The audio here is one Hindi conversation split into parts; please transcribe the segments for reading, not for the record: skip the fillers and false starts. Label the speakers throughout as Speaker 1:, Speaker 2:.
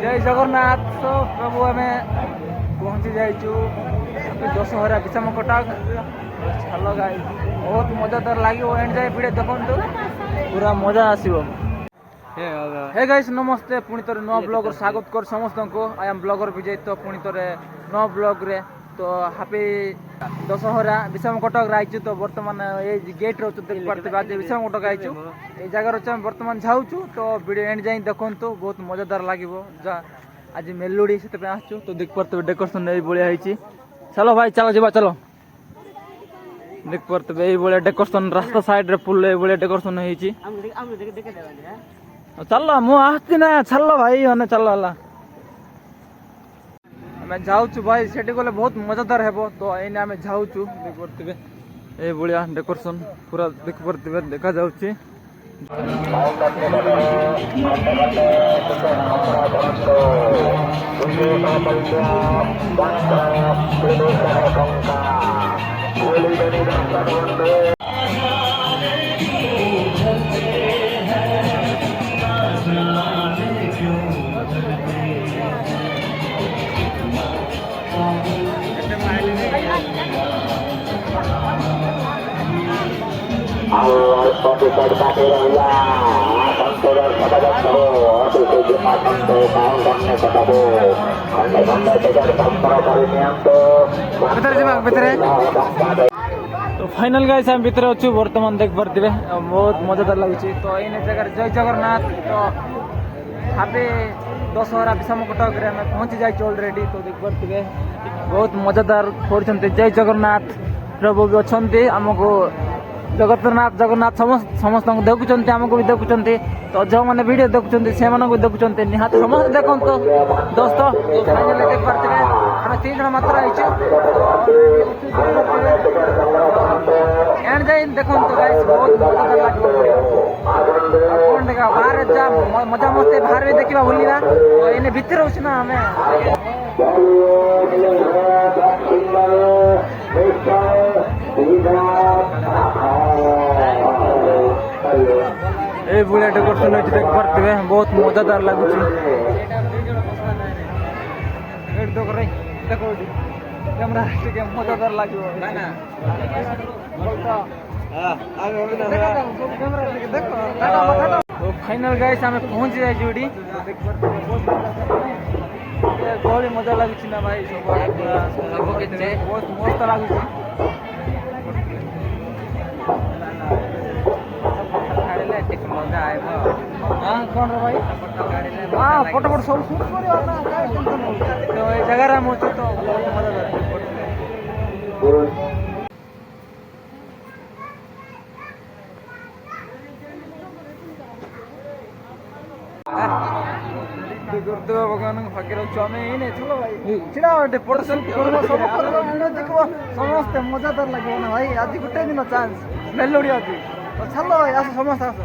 Speaker 1: जय जगन्नाथ। तो प्रभु आम पहुँची जाइचु दशहरा विषम कटक। चलो गाई बहुत मजादार लगे एंड जाए भिड़ देखु पूरा मजा आसो। हे गाइस नमस्ते पुणी थे नुआ ब्लॉग स्वागत कर समस्त को। आई एम ब्लॉगर विजय। तो पुणी थे नुआ ब्लॉग रे तो हैप्पी दशहरा विषम कटक आईचु। तो बर्तमान ये गेट रे देख पार्थे आज विषम कटक आईचु ये जगार बर्तमान जाऊँ। तो वीडियो एंड जाए देखु बहुत मजादार लगे। आज मेलोडी से आसचु तो देख पार्थे डेकोरेशन ये भाई। चलो भाई चलो जा चलो देख पार्थे ये डेकोरेशन रास्ता साइड रे पुल ये डेकोरेशन होती। चलो मुझे ना चलो भाई मैंने चलो है आम जाऊँ भाई से गले बहुत मजादार हे। तो ये आम जाऊँ देख पारे ये डेकोरेशन पूरा देख पारे देखा जाऊँगी। तो फाइनल गाइस हम भीतर अच्छु बर्तमान देख पारे बहुत मजादार लगे। तो ये जगह जय जगन्नाथ। तो हैप्पी दशहरा विषम कटक पहुँची जाए ऑलरेडी। तो देख पारे बहुत मजादार कर जय जगन्नाथ प्रभु भी अच्छा आमको जगन्नाथ जगन्नाथ समस्त देखुं आमको भी देखुं। तो जो मैंने वीडियो देखुं से भी देखुं निहाती समस्त देखो। तो दोस्त तो फाइनल देख पारे आम 3 जन मात्र आई एंड जाए देखो। तो गाइस बहुत मजादार लगे कौन देखा बाहर जा मजा मस्ती बाहर भी देखा बुलवा। तो इन भितर हो आम ये बुढ़िया डेकोरेशन देख पारे बहुत मजादार लगुच। कैमरा मजादार लगे। तो फाइनल गाइस आम पहुँची जाए जोड़ी गहली मजा लगुच ना भाई बहुत मस्त लगुच। कौन रे भाई हाँ फोटो फोटो सब शूट कर जगह हम अच्छे। तो भगवान भाग्य रखु आम चलो भाई छिड़ा फोटो सेल्फी देखो समस्ते मजादार लगे ना भाई। आज गोटे दिन चान्स मेलोडी आज तो चलो भाई आस समस्त आस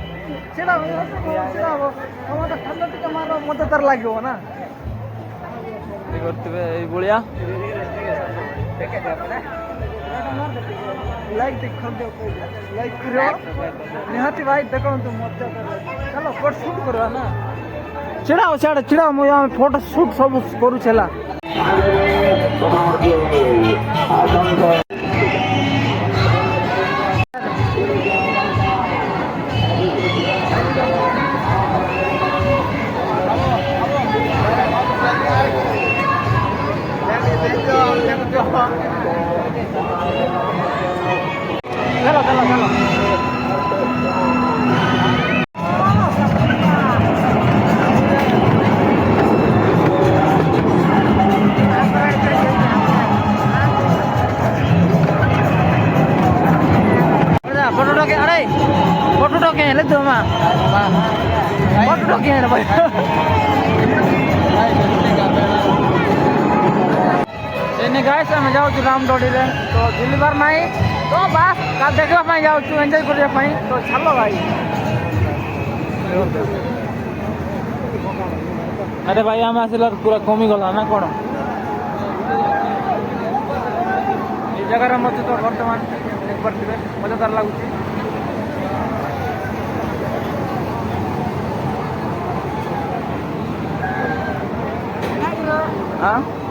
Speaker 1: छिड़ा समस्त ठंडा टे मार मजादार लगे ना करते भाया लाइक लाइक निहाती भाई देखो मजा चलो फोटो शूट करवा ना छिड़ाओ छाड़ छिड़ाओ मुझे फोटो शूट सब करू छला। चलो चलो चलो फोटो टोके अरे फोटो टोके ले दो मां फोटो टोके है भाई। एने गाइस हम जाऊ रामडोडी रे तो दिलबार नहीं तो बस का देखा पाई जाऊ एंजॉय करिया पाई। तो चलो भाई अरे भाई आम आसला पूरा कमी गला ना कौन ये जगह मत तो बर्तमान देख पारे मजादार लगुच। हाँ